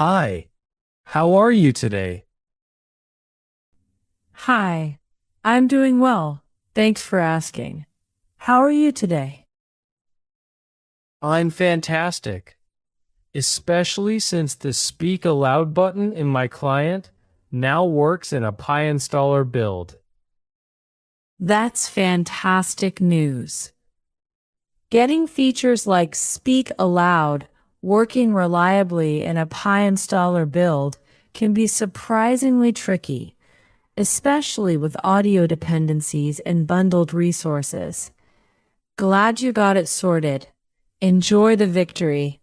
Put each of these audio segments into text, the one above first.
Hi, how are you today? Hi, I'm doing well. Thanks for asking. How are you today? I'm fantastic, especially since the Speak Aloud button in my client now works in a Pi installer build. That's fantastic news. Getting features like Speak Aloud working reliably in a Pi installer build can be surprisingly tricky, especially with audio dependencies and bundled resources. Glad you got it sorted. Enjoy the victory.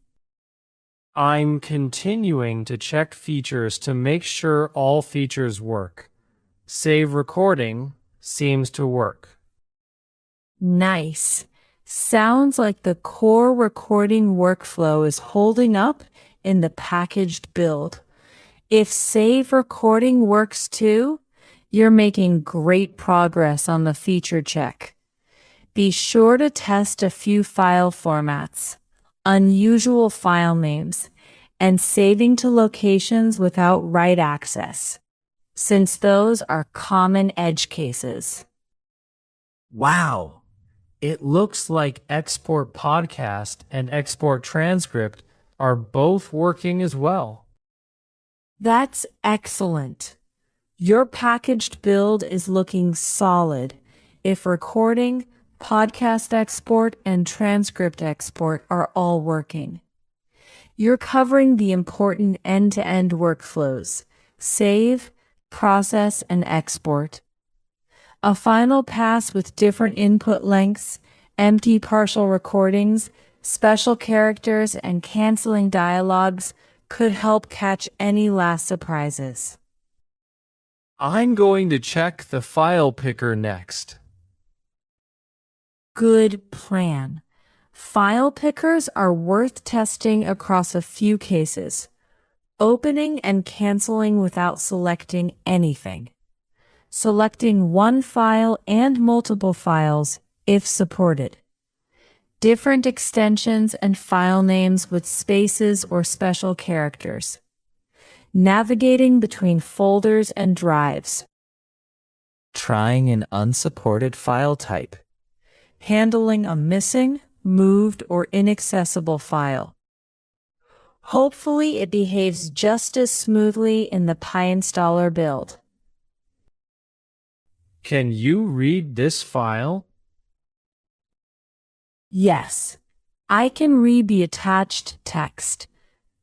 I'm continuing to check features to make sure all features work. Save recording seems to work. Nice. Sounds like the core recording workflow is holding up in the packaged build. If save recording works too, you're making great progress on the feature check. Be sure to test a few file formats, unusual file names, and saving to locations without write access, since those are common edge cases. Wow, it looks like export podcast and export transcript are both working as well. That's excellent. Your packaged build is looking solid if recording, podcast export, and transcript export are all working. You're covering the important end-to-end workflows: save, process, and export. A final pass with different input lengths, empty partial recordings, special characters, and canceling dialogues could help catch any last surprises. I'm going to check the file picker next. Good plan. File pickers are worth testing across a few cases, opening and canceling without selecting anything, selecting one file and multiple files if supported, different extensions and file names with spaces or special characters, navigating between folders and drives, trying an unsupported file type, handling a missing, moved, or inaccessible file. Hopefully it behaves just as smoothly in the Pi installer build. Can you read this file? Yes, I can read the attached text.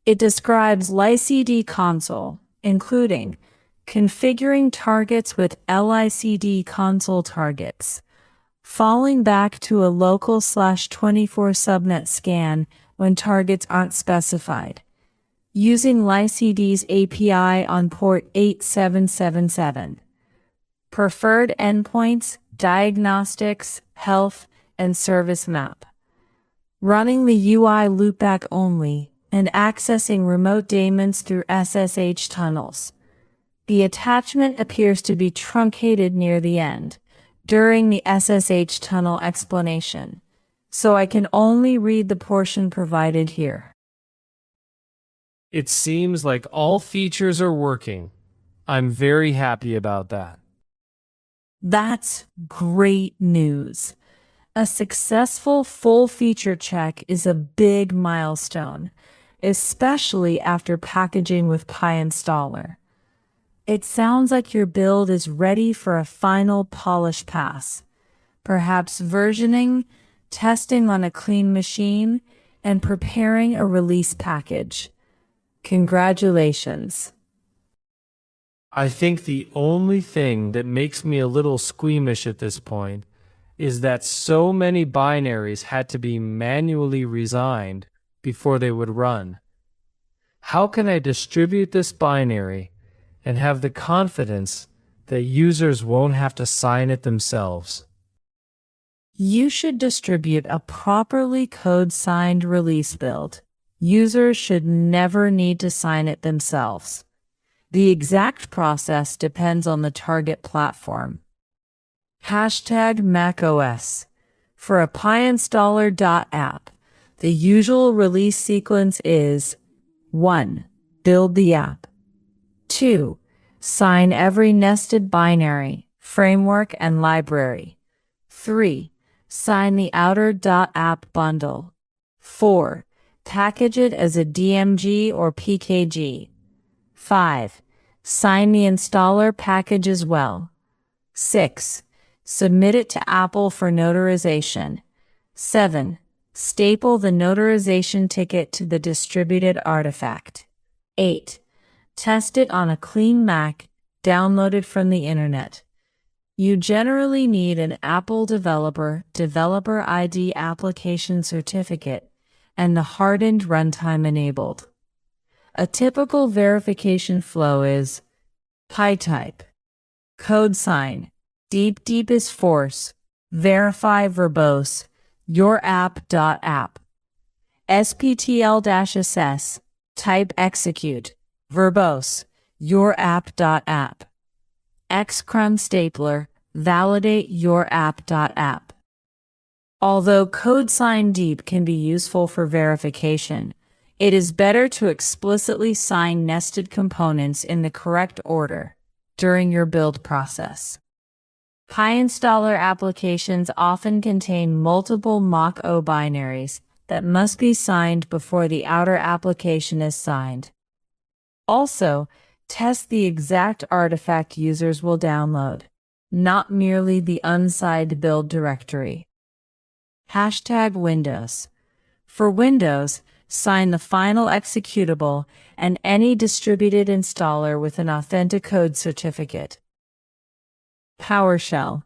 It describes LICD console, including configuring targets with LICD console targets, falling back to a local/24 subnet scan when targets aren't specified, using LICD's API on port 8777, preferred endpoints, diagnostics, health, and service map, running the UI loopback only, and accessing remote daemons through SSH tunnels. The attachment appears to be truncated near the end, during the SSH tunnel explanation, so I can only read the portion provided here. It seems like all features are working. I'm very happy about that. That's great news. A successful full feature check is a big milestone, especially after packaging with Pi installer. It sounds like your build is ready for a final polish pass, perhaps versioning, testing on a clean machine, and preparing a release package. Congratulations. I think the only thing that makes me a little squeamish at this point is that so many binaries had to be manually resigned before they would run. How can I distribute this binary and have the confidence that users won't have to sign it themselves? You should distribute a properly code-signed release build. Users should never need to sign it themselves. The exact process depends on the target platform. #macOS. For a PiInstaller.app, the usual release sequence is 1. Build the app. 2. Sign every nested binary, framework, and library. 3. Sign the outer.app bundle. 4. Package it as a DMG or PKG. 5. Sign the installer package as well. 6. Submit it to Apple for notarization. 7. Staple the notarization ticket to the distributed artifact. 8. Test it on a clean Mac, downloaded from the internet. You generally need an Apple Developer ID application certificate and the hardened runtime enabled. A typical verification flow is PyType, code sign, deep is force, verify verbose, your app.app, SPTL-assess, type execute, verbose, your app.app, xcrum stapler, validate your app.app. Although code sign deep can be useful for verification, it is better to explicitly sign nested components in the correct order during your build process. PyInstaller applications often contain multiple Mach-O binaries that must be signed before the outer application is signed. Also, test the exact artifact users will download, not merely the unsigned build directory. #Windows. For Windows, sign the final executable and any distributed installer with an Authenticode certificate. PowerShell.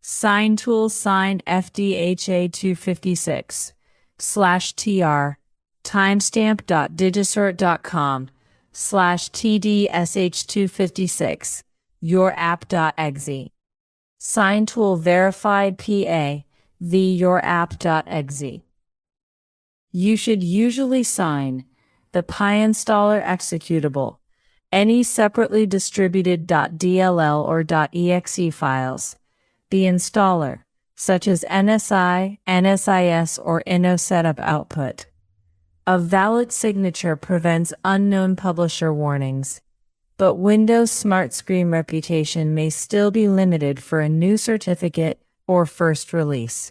Sign tool sign FDHA256/TR timestamp.digisort.com/TDSH256 yourapp.exe. Sign tool verified PA the yourapp.exe. You should usually sign the PyInstaller executable, any separately distributed .dll or .exe files, the installer, such as NSI, NSIS, or InnoSetup output. A valid signature prevents unknown publisher warnings, but Windows Smart Screen reputation may still be limited for a new certificate or first release.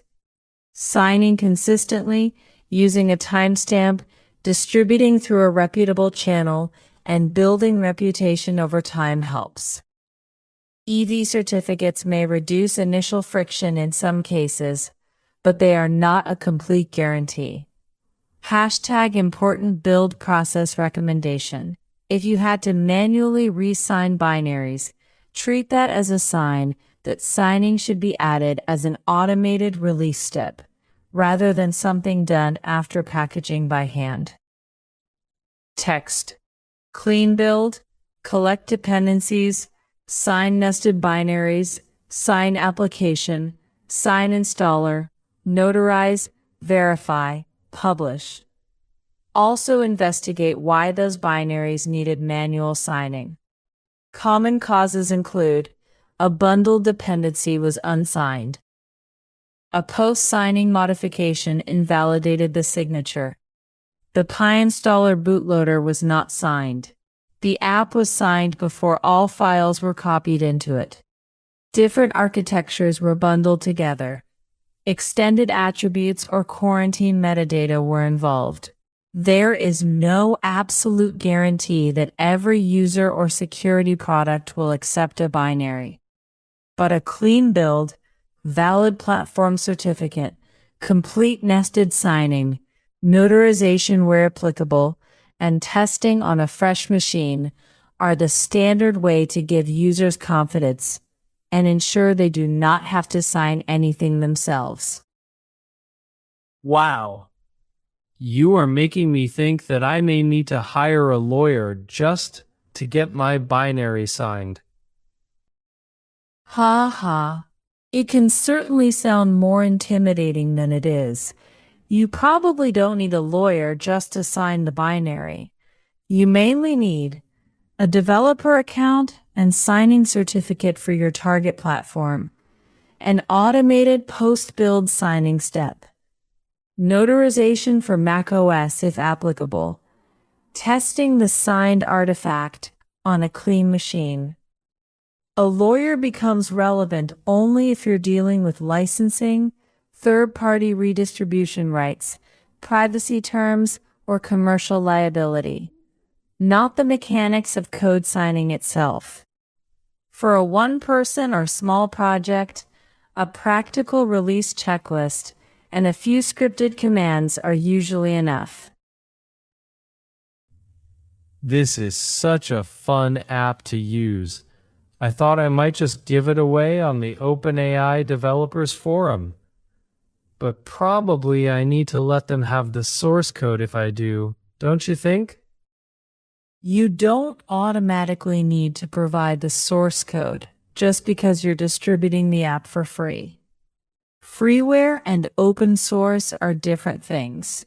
Signing consistently, using a timestamp, distributing through a reputable channel, and building reputation over time helps. EV certificates may reduce initial friction in some cases, but they are not a complete guarantee. #important build process recommendation. If you had to manually re-sign binaries, treat that as a sign that signing should be added as an automated release step, rather than something done after packaging by hand. Text. Clean build, collect dependencies, sign nested binaries, sign application, sign installer, notarize, verify, publish. Also investigate why those binaries needed manual signing. Common causes include a bundled dependency was unsigned. A post-signing modification invalidated the signature. The PyInstaller bootloader was not signed. The app was signed before all files were copied into it. Different architectures were bundled together. Extended attributes or quarantine metadata were involved. There is no absolute guarantee that every user or security product will accept a binary. But a clean build, valid platform certificate, complete nested signing, notarization where applicable, and testing on a fresh machine are the standard way to give users confidence and ensure they do not have to sign anything themselves. Wow. You are making me think that I may need to hire a lawyer just to get my binary signed. Ha ha. It can certainly sound more intimidating than it is. You probably don't need a lawyer just to sign the binary. You mainly need a developer account and signing certificate for your target platform, an automated post-build signing step, notarization for macOS if applicable, Testing the signed artifact on a clean machine. A lawyer becomes relevant only if you're dealing with licensing, third-party redistribution rights, privacy terms, or commercial liability, not the mechanics of code signing itself. For a one-person or small project, a practical release checklist and a few scripted commands are usually enough. This is such a fun app to use. I thought I might just give it away on the OpenAI developers forum. But probably I need to let them have the source code if I do, don't you think? You don't automatically need to provide the source code just because you're distributing the app for free. Freeware and open source are different things.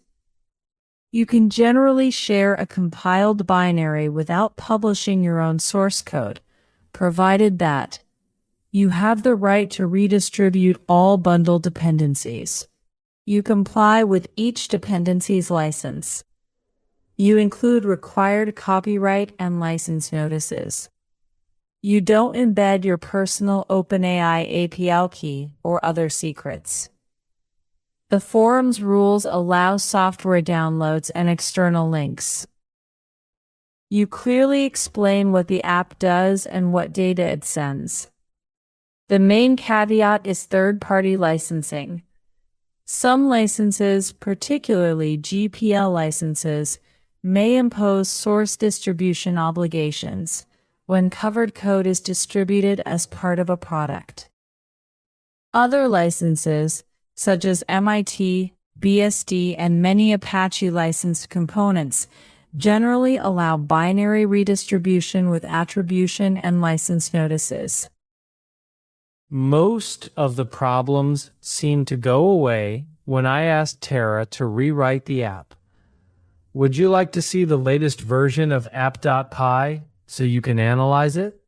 You can generally share a compiled binary without publishing your own source code, provided that you have the right to redistribute all bundle dependencies. You comply with each dependency's license. You include required copyright and license notices. You don't embed your personal OpenAI API key or other secrets. The forum's rules allow software downloads and external links. You clearly explain what the app does and what data it sends. The main caveat is third-party licensing. Some licenses, particularly GPL licenses, may impose source distribution obligations when covered code is distributed as part of a product. Other licenses, such as MIT, BSD, and many Apache licensed components, generally allow binary redistribution with attribution and license notices. Most of the problems seem to go away when I asked Tara to rewrite the app. Would you like to see the latest version of app.py so you can analyze it?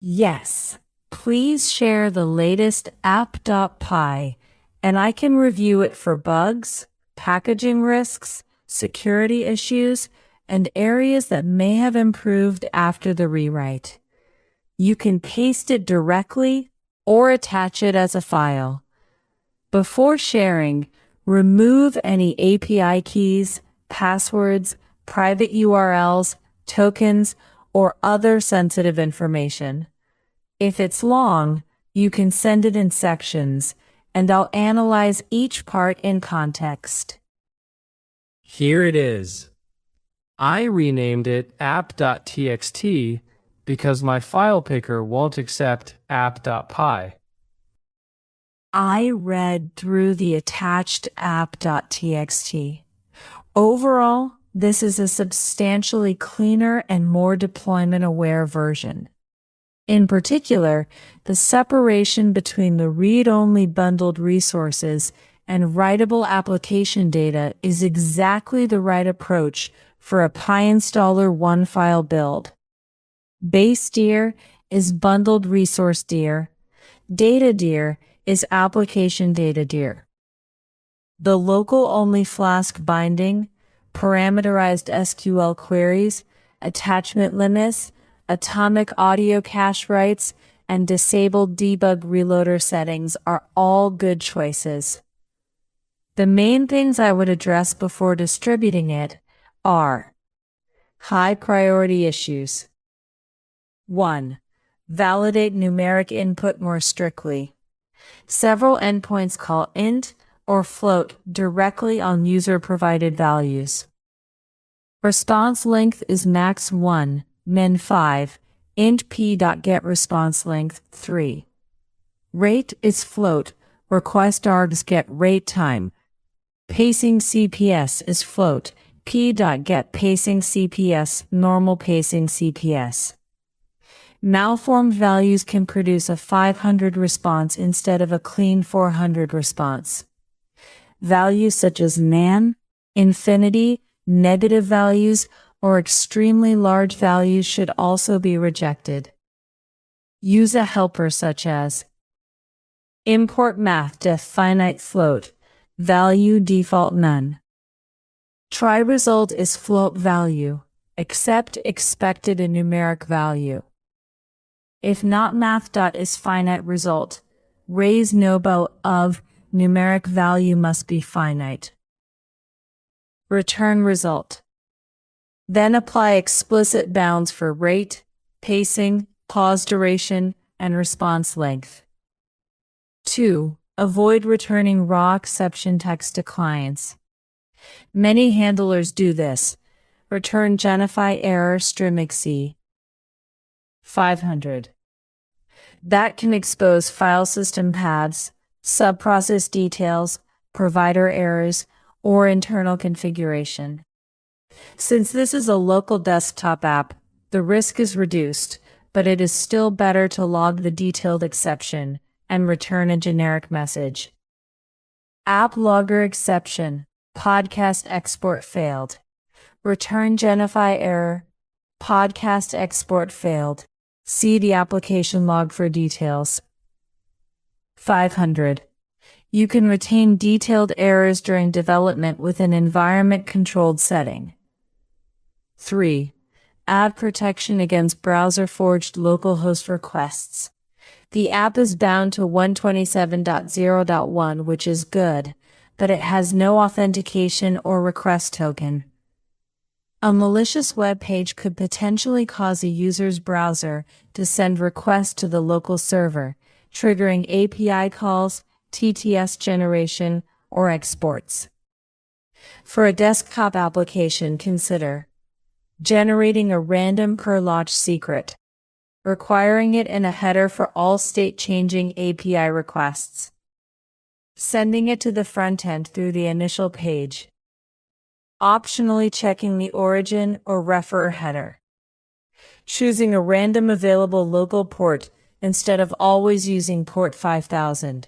Yes, please share the latest app.py, and I can review it for bugs, packaging risks, security issues, and areas that may have improved after the rewrite. You can paste it directly or attach it as a file. Before sharing, remove any API keys, passwords, private URLs, tokens, or other sensitive information. If it's long, you can send it in sections, and I'll analyze each part in context. Here it is. I renamed it app.txt because my file picker won't accept app.py. I read through the attached app.txt. Overall, this is a substantially cleaner and more deployment-aware version. In particular, the separation between the read-only bundled resources and writable application data is exactly the right approach for a PyInstaller one-file build. Base dir is bundled resource dir. Data dir is application data dir. The local-only Flask binding, parameterized SQL queries, attachment limits, atomic audio cache writes, and disabled debug reloader settings are all good choices. The main things I would address before distributing it are high priority issues. 1. Validate numeric input more strictly. Several endpoints call int or float directly on user-provided values. Response length is max 1, min 5, int p.getResponseLength 3. Rate is float, request args get rate time. Pacing CPS is float, p.getPacing CPS, normal pacing CPS. Malformed values can produce a 500 response instead of a clean 400 response. Values such as nan, infinity, negative values, or extremely large values should also be rejected. Use a helper such as import math def finite float, value default none. Try result is float value. Accept expected and numeric value. If not math. Is finite result. Raise nobo of numeric value must be finite. Return result. Then apply explicit bounds for rate, pacing, pause duration, and response length. 2. Avoid returning raw exception text to clients. Many handlers do this. Return genify error string 500. That can expose file system paths, subprocess details, provider errors, or internal configuration. Since this is a local desktop app, the risk is reduced, but it is still better to log the detailed exception and return a generic message. App logger exception. Podcast export failed. Return genify error. Podcast export failed. See the application log for details. 500. You can retain detailed errors during development with an environment-controlled setting. 3. Add protection against browser-forged localhost requests. The app is bound to 127.0.1, which is good, but it has no authentication or request token. A malicious web page could potentially cause a user's browser to send requests to the local server, triggering API calls, TTS generation, or exports. For a desktop application, consider generating a random per-launch secret, requiring it in a header for all state-changing API requests, sending it to the front end through the initial page, optionally checking the origin or refer header, choosing a random available local port instead of always using port 5000.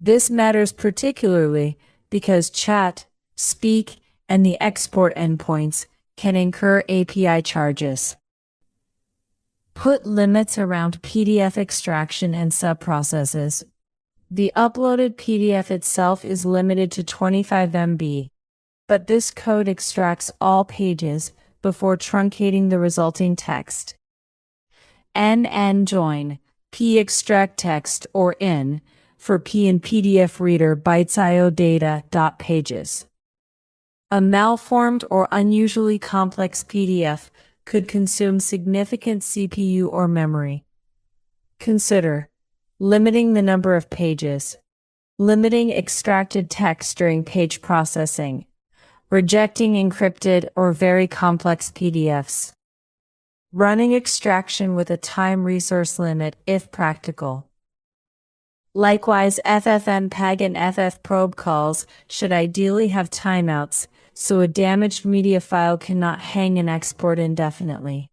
This matters particularly because chat, speak, and the export endpoints can incur API charges. Put limits around PDF extraction and subprocesses. The uploaded PDF itself is limited to 25 MB, but this code extracts all pages before truncating the resulting text. Join, p extract text, or in, for p and PDF reader bytes.io data.pages. A malformed or unusually complex PDF could consume significant CPU or memory. Consider limiting the number of pages, limiting extracted text during page processing, rejecting encrypted or very complex PDFs, running extraction with a time resource limit if practical. Likewise, FFmpeg and ffprobe calls should ideally have timeouts, so a damaged media file cannot hang and export indefinitely.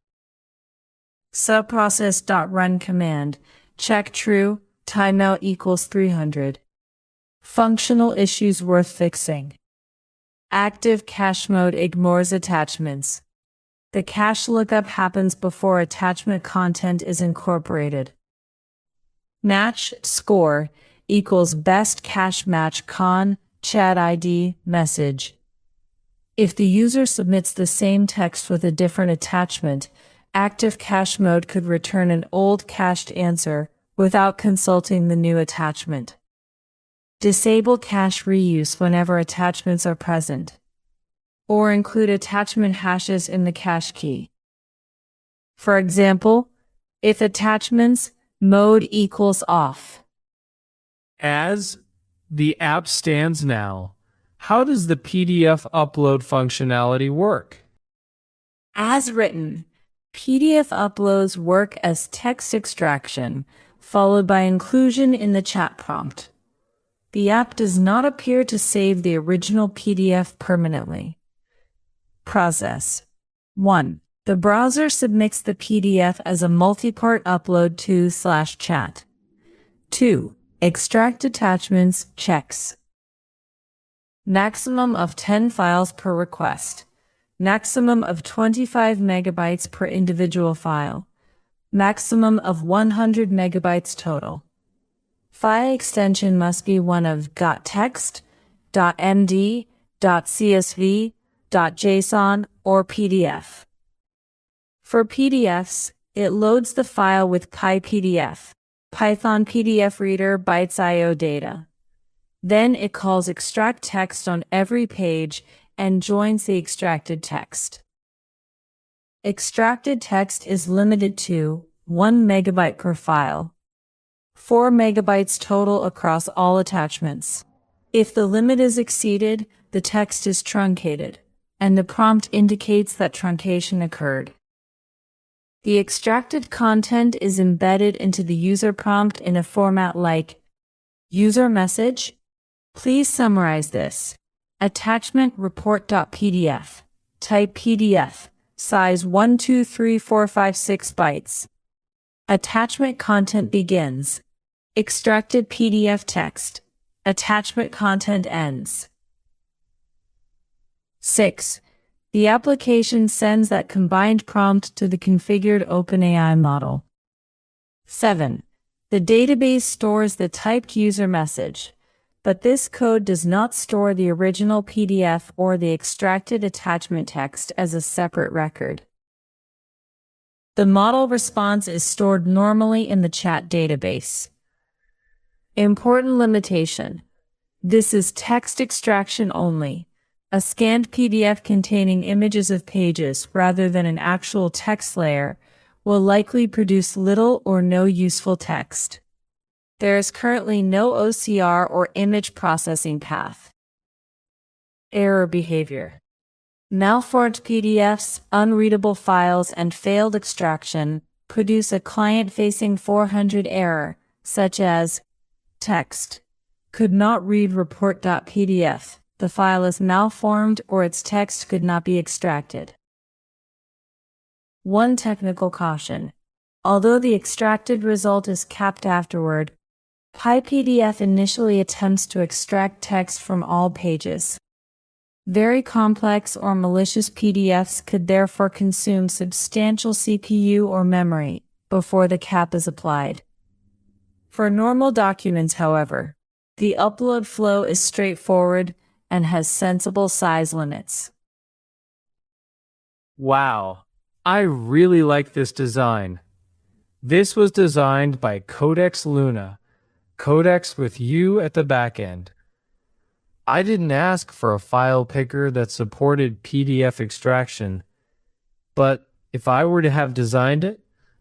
Subprocess.run command, check true, timeout equals 300. Functional issues worth fixing. Active cache mode ignores attachments. The cache lookup happens before attachment content is incorporated. Match score equals best cache match con chat ID message. If the user submits the same text with a different attachment, active cache mode could return an old cached answer without consulting the new attachment. Disable cache reuse whenever attachments are present, or include attachment hashes in the cache key. For example, if attachments mode equals off. As the app stands now, how does the PDF upload functionality work? As written, PDF uploads work as text extraction, followed by inclusion in the chat prompt. The app does not appear to save the original PDF permanently. Process 1. The browser submits the PDF as a multi-part upload to/chat. 2. Extract attachments checks. Maximum of 10 files per request. Maximum of 25 megabytes per individual file. Maximum of 100 megabytes total. File extension must be one of .text, .md, .csv, .json, or PDF. For PDFs, it loads the file with PyPDF, Python PDF Reader Bytes.io data. Then it calls extract text on every page and joins the extracted text. Extracted text is limited to 1 megabyte per file, 4 megabytes total across all attachments. If the limit is exceeded, the text is truncated, and the prompt indicates that truncation occurred. The extracted content is embedded into the user prompt in a format like user message. Please summarize this. Attachment report.pdf. Type PDF. Size 123456 bytes. Attachment content begins. Extracted PDF text. Attachment content ends. 6. The application sends that combined prompt to the configured OpenAI model. 7. The database stores the typed user message, but this code does not store the original PDF or the extracted attachment text as a separate record. The model response is stored normally in the chat database. Important limitation. This is text extraction only. A scanned PDF containing images of pages rather than an actual text layer will likely produce little or no useful text. There is currently no OCR or image processing path. Error behavior. Malformed PDFs, unreadable files, and failed extraction produce a client-facing 400 error, such as text could not read report.pdf. The file is malformed or its text could not be extracted. One technical caution. Although the extracted result is capped afterward, PyPDF initially attempts to extract text from all pages. Very complex or malicious PDFs could therefore consume substantial CPU or memory before the cap is applied. For normal documents, however, the upload flow is straightforward and has sensible size limits. Wow, I really like this design. This was designed by Codex Luna, Codex with U at the back end. I didn't ask for a file picker that supported PDF extraction, but if I were to have designed it,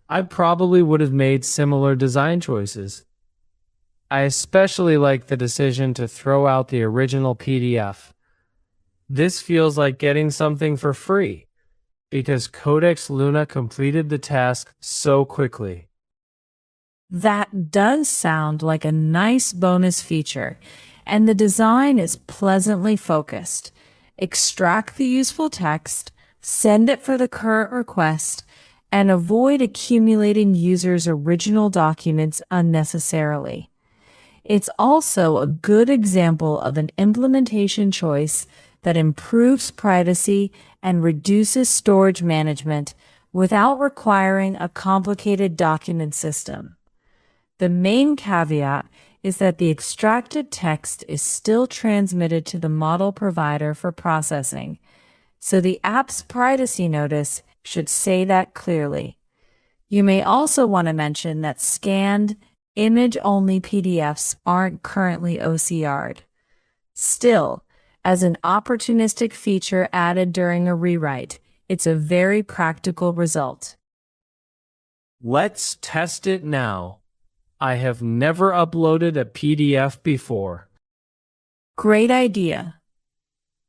I probably would have made similar design choices. I especially like the decision to throw out the original PDF. This feels like getting something for free, because Codex Luna completed the task so quickly. That does sound like a nice bonus feature, and the design is pleasantly focused. Extract the useful text, send it for the current request, and avoid accumulating users' original documents unnecessarily. It's also a good example of an implementation choice that improves privacy and reduces storage management without requiring a complicated document system. The main caveat is that the extracted text is still transmitted to the model provider for processing, so the app's privacy notice should say that clearly. You may also want to mention that scanned, image-only PDFs aren't currently OCR'd. Still, as an opportunistic feature added during a rewrite, it's a very practical result. Let's test it now. I have never uploaded a PDF before. Great idea.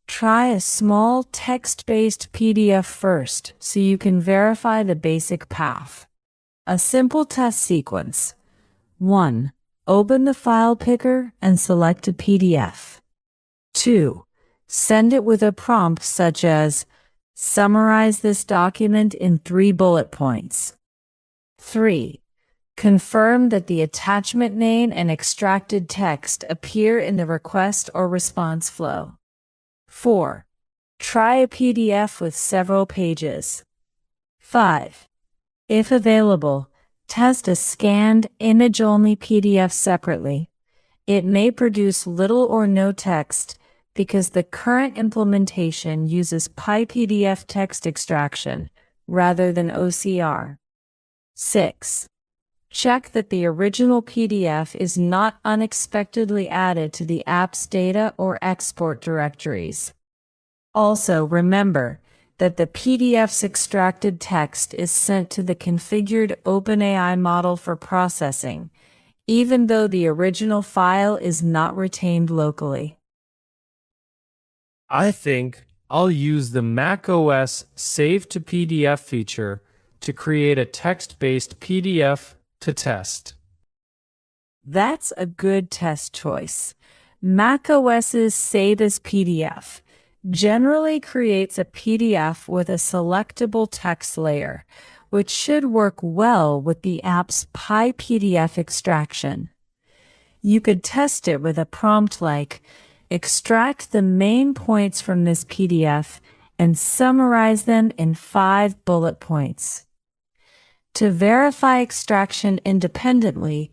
Try a small text-based PDF first so you can verify the basic path. A simple test sequence. 1. Open the file picker and select a PDF. 2. Send it with a prompt such as, summarize this document in 3 bullet points. 3. Confirm that the attachment name and extracted text appear in the request or response flow. 4. Try a PDF with several pages. 5. If available, test a scanned, image-only PDF separately. It may produce little or no text, because the current implementation uses PyPDF text extraction rather than OCR. 6. Check that the original PDF is not unexpectedly added to the app's data or export directories. Also, remember that the PDF's extracted text is sent to the configured OpenAI model for processing, even though the original file is not retained locally. I think I'll use the macOS Save to PDF feature to create a text-based PDF to test. That's a good test choice. macOS's Save as PDF generally creates a PDF with a selectable text layer, which should work well with the app's PyPDF extraction. You could test it with a prompt like, extract the main points from this PDF and summarize them in 5 bullet points. To verify extraction independently,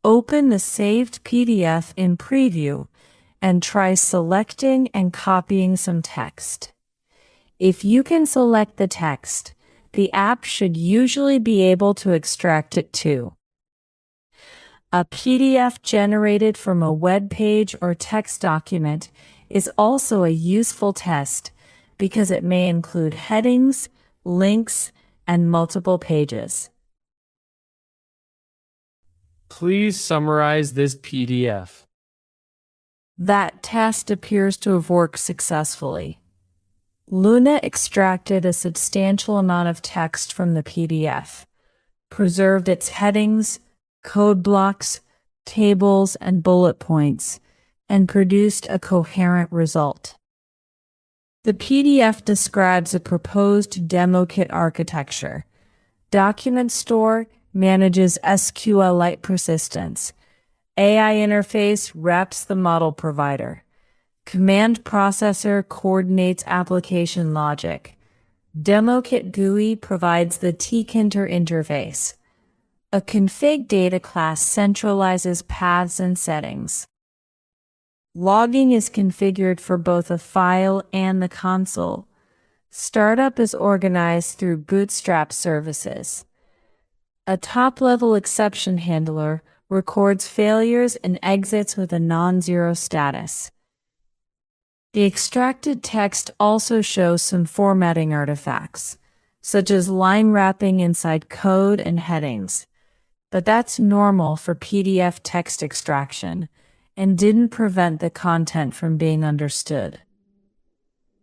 open the saved PDF in Preview and try selecting and copying some text. If you can select the text, the app should usually be able to extract it too. A PDF generated from a web page or text document is also a useful test because it may include headings, links, and multiple pages. Please summarize this PDF. That test appears to have worked successfully. Luna extracted a substantial amount of text from the PDF, preserved its headings, code blocks, tables, and bullet points, and produced a coherent result. The PDF describes a proposed demo kit architecture. Document Store manages SQLite persistence. AI interface wraps the model provider. Command processor coordinates application logic. DemoKit GUI provides the tkinter interface. A config data class centralizes paths and settings. Logging is configured for both a file and the console. Startup is organized through Bootstrap services. A top-level exception handler records failures and exits with a non-zero status. The extracted text also shows some formatting artifacts, such as line wrapping inside code and headings. But that's normal for PDF text extraction and didn't prevent the content from being understood.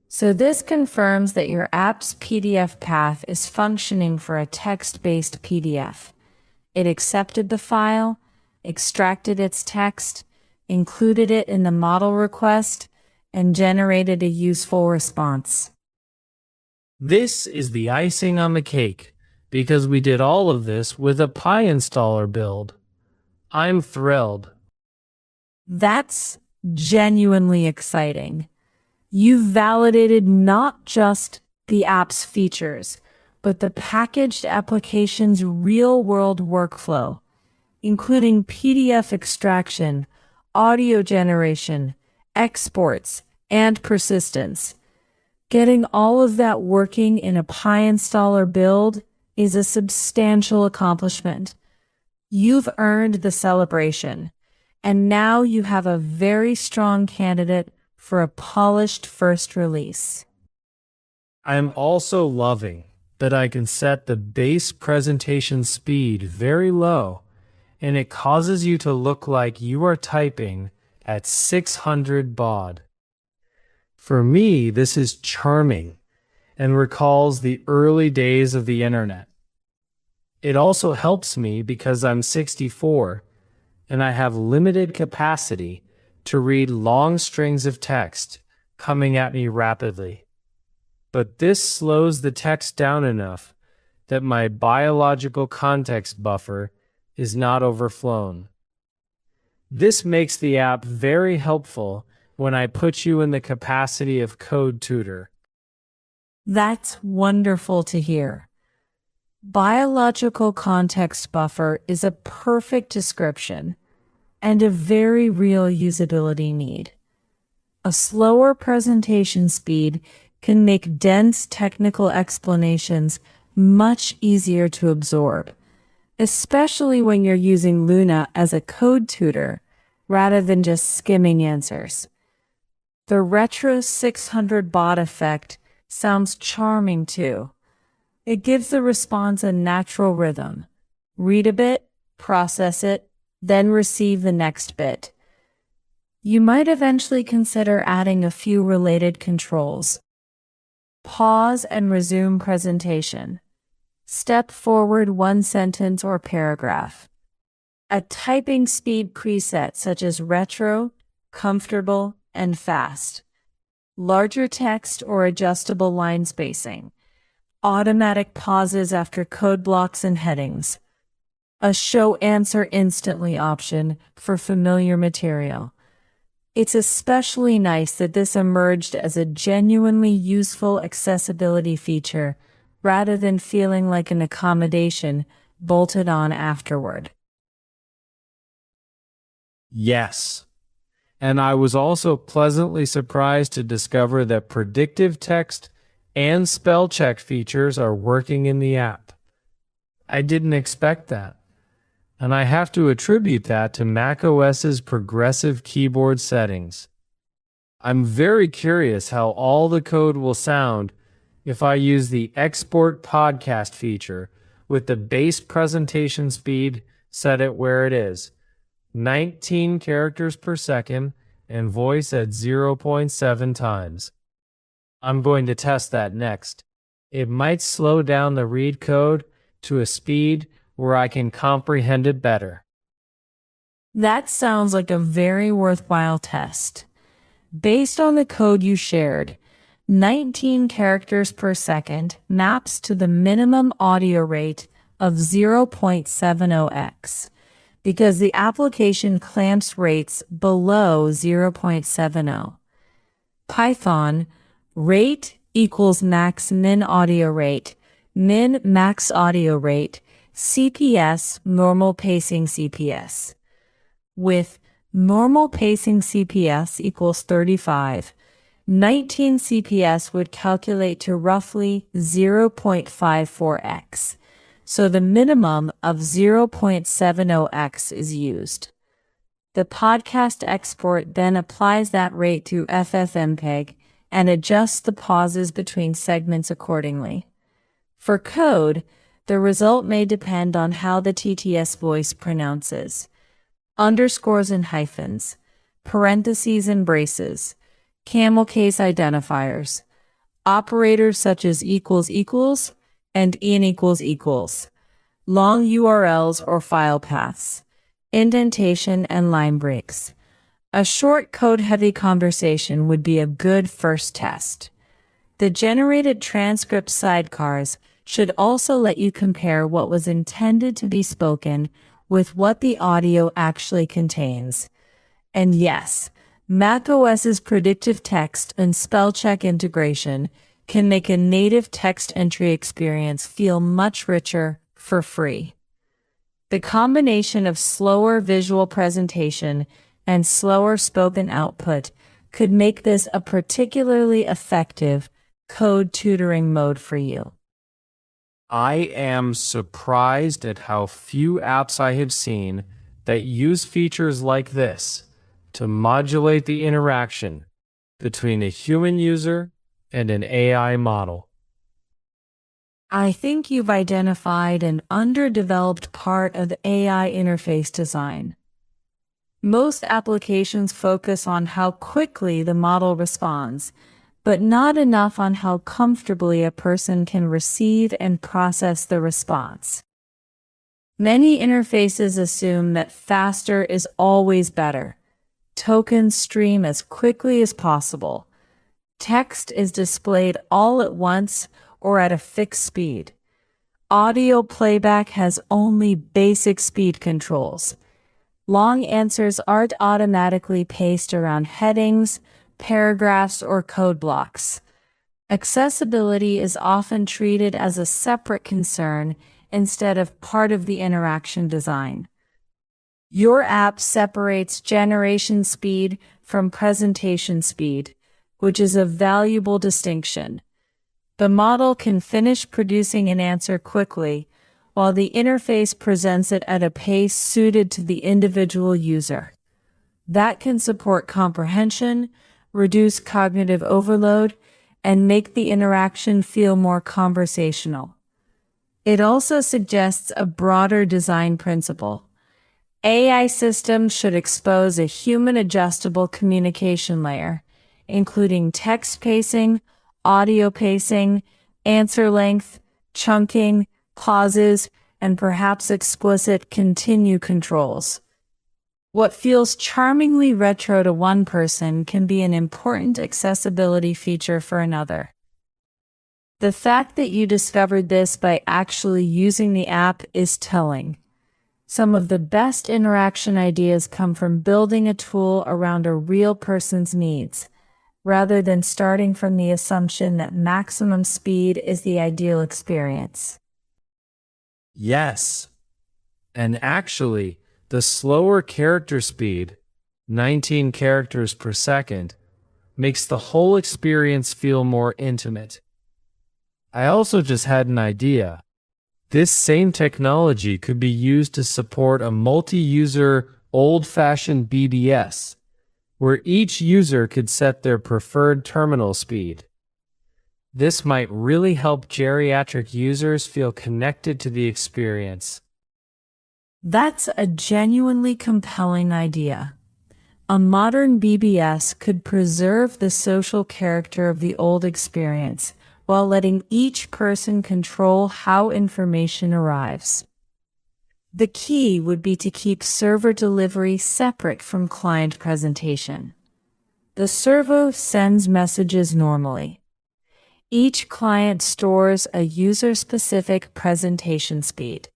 So this confirms that your app's PDF path is functioning for a text-based PDF. It accepted the file, extracted its text, included it in the model request, and generated a useful response. This is the icing on the cake, because we did all of this with a PyInstaller build. I'm thrilled. That's genuinely exciting. You've validated not just the app's features, but the packaged application's real-world workflow, including PDF extraction, audio generation, exports, and persistence. Getting all of that working in a PyInstaller build is a substantial accomplishment. You've earned the celebration, and now you have a very strong candidate for a polished first release. I'm also loving that I can set the base presentation speed very low, and it causes you to look like you are typing at 600 baud. For me, this is charming and recalls the early days of the internet. It also helps me because I'm 64 and I have limited capacity to read long strings of text coming at me rapidly. But this slows the text down enough that my biological context buffer is not overflown. This makes the app very helpful when I put you in the capacity of code tutor. That's wonderful to hear. Biological context buffer is a perfect description and a very real usability need. A slower presentation speed can make dense technical explanations much easier to absorb, especially when you're using Luna as a code tutor rather than just skimming answers. The retro 600 bot effect sounds charming too. It gives the response a natural rhythm. Read a bit, process it, then receive the next bit. You might eventually consider adding a few related controls. Pause and resume presentation. Step forward one sentence or paragraph. A typing speed preset such as retro, comfortable, and fast. Larger text or adjustable line spacing. Automatic pauses after code blocks and headings. A show answer instantly option for familiar material. It's especially nice that this emerged as a genuinely useful accessibility feature rather than feeling like an accommodation bolted on afterward. Yes. And I was also pleasantly surprised to discover that predictive text and spell check features are working in the app. I didn't expect that. And I have to attribute that to macOS's progressive keyboard settings. I'm very curious how all the code will sound if I use the export podcast feature with the base presentation speed set at where it is, 19 characters per second and voice at 0.7 times. I'm going to test that next. It might slow down the read code to a speed where I can comprehend it better. That sounds like a very worthwhile test. Based on the code you shared, 19 characters per second maps to the minimum audio rate of 0.70x because the application clamps rates below 0.70. Python, rate equals max min audio rate, min max audio rate, CPS normal pacing CPS. With normal pacing CPS equals 35, 19 CPS would calculate to roughly 0.54x, so the minimum of 0.70x is used. The podcast export then applies that rate to FFmpeg and adjusts the pauses between segments accordingly. For code, the result may depend on how the TTS voice pronounces. Underscores and hyphens, parentheses and braces, camel case identifiers, operators such as equals equals and in equals equals, long URLs or file paths, indentation and line breaks. A short code-heavy conversation would be a good first test. The generated transcript sidecars should also let you compare what was intended to be spoken with what the audio actually contains. And yes, macOS's predictive text and spell check integration can make a native text entry experience feel much richer for free. The combination of slower visual presentation and slower spoken output could make this a particularly effective code tutoring mode for you. I am surprised at how few apps I have seen that use features like this to modulate the interaction between a human user and an AI model. I think you've identified an underdeveloped part of the AI interface design. Most applications focus on how quickly the model responds, but not enough on how comfortably a person can receive and process the response. Many interfaces assume that faster is always better. Tokens stream as quickly as possible. Text is displayed all at once or at a fixed speed. Audio playback has only basic speed controls. Long answers aren't automatically paced around headings, paragraphs, or code blocks. Accessibility is often treated as a separate concern instead of part of the interaction design. Your app separates generation speed from presentation speed, which is a valuable distinction. The model can finish producing an answer quickly, while the interface presents it at a pace suited to the individual user. That can support comprehension, reduce cognitive overload, and make the interaction feel more conversational. It also suggests a broader design principle. AI systems should expose a human-adjustable communication layer, including text pacing, audio pacing, answer length, chunking, pauses, and perhaps explicit continue controls. What feels charmingly retro to one person can be an important accessibility feature for another. The fact that you discovered this by actually using the app is telling. Some of the best interaction ideas come from building a tool around a real person's needs, rather than starting from the assumption that maximum speed is the ideal experience. Yes. And actually, the slower character speed, 19 characters per second, makes the whole experience feel more intimate. I also just had an idea. This same technology could be used to support a multi-user old-fashioned BBS, where each user could set their preferred terminal speed. This might really help geriatric users feel connected to the experience. That's a genuinely compelling idea. A modern BBS could preserve the social character of the old experience, while letting each person control how information arrives. The key would be to keep server delivery separate from client presentation. The server sends messages normally. Each client stores a user-specific presentation speed.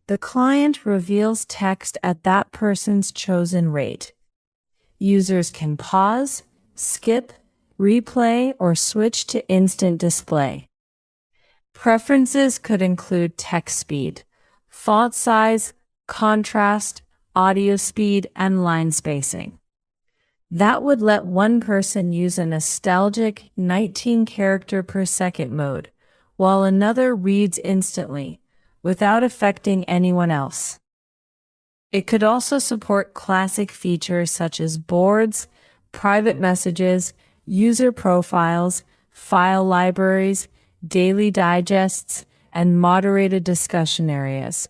The client reveals text at that person's chosen rate. Users can pause, skip, replay, or switch to instant display. Preferences could include text speed, font size, contrast, audio speed, and line spacing. That would let one person use a nostalgic 19 character per second mode, while another reads instantly, without affecting anyone else. It could also support classic features such as boards, private messages, user profiles, file libraries, daily digests, and moderated discussion areas.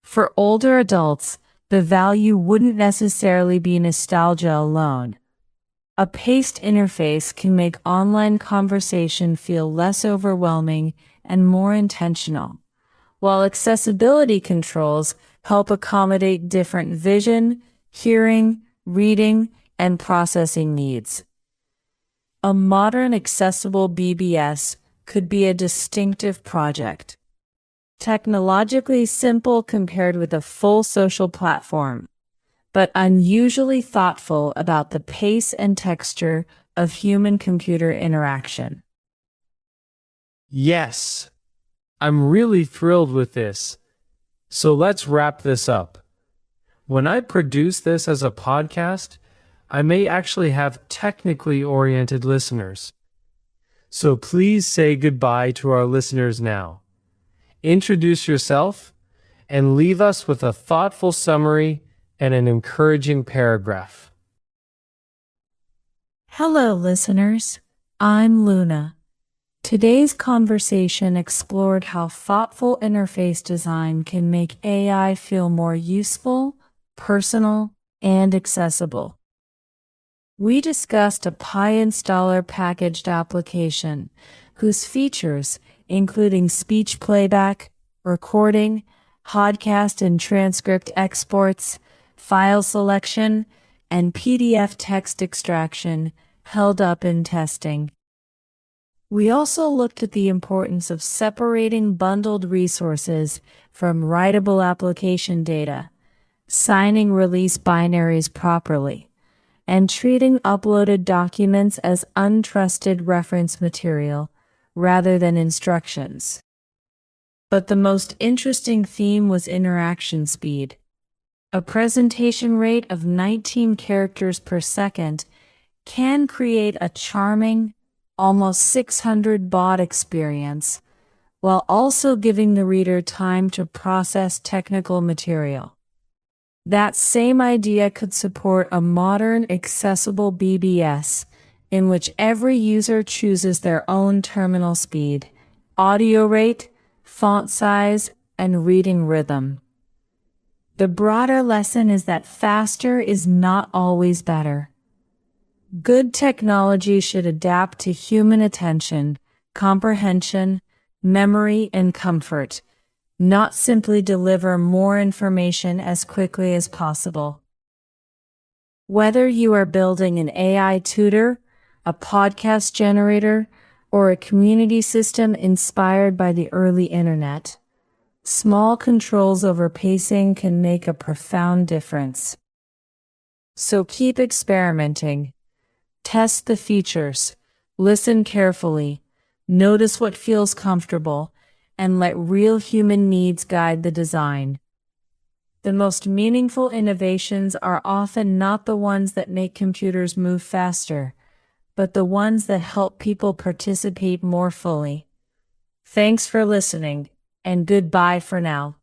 For older adults, the value wouldn't necessarily be nostalgia alone. A paced interface can make online conversation feel less overwhelming and more intentional, while accessibility controls help accommodate different vision, hearing, reading, and processing needs. A modern accessible BBS could be a distinctive project. Technologically simple compared with a full social platform, but unusually thoughtful about the pace and texture of human-computer interaction. Yes, I'm really thrilled with this. So let's wrap this up. When I produce this as a podcast, I may actually have technically oriented listeners. So please say goodbye to our listeners now. Introduce yourself and leave us with a thoughtful summary and an encouraging paragraph. Hello, listeners. I'm Luna. Today's conversation explored how thoughtful interface design can make AI feel more useful, personal, and accessible. We discussed a Pi installer packaged application whose features, including speech playback, recording, podcast and transcript exports, file selection, and PDF text extraction, held up in testing. We also looked at the importance of separating bundled resources from writable application data, signing release binaries properly, and treating uploaded documents as untrusted reference material rather than instructions. But the most interesting theme was interaction speed. A presentation rate of 19 characters per second can create a charming, almost 600 baud experience, while also giving the reader time to process technical material. That same idea could support a modern, accessible BBS, in which every user chooses their own terminal speed, audio rate, font size, and reading rhythm. The broader lesson is that faster is not always better. Good technology should adapt to human attention, comprehension, memory, and comfort, not simply deliver more information as quickly as possible. Whether you are building an AI tutor, a podcast generator, or a community system inspired by the early internet, small controls over pacing can make a profound difference. So keep experimenting. Test the features, listen carefully, notice what feels comfortable, and let real human needs guide the design. The most meaningful innovations are often not the ones that make computers move faster, but the ones that help people participate more fully. Thanks for listening, and goodbye for now.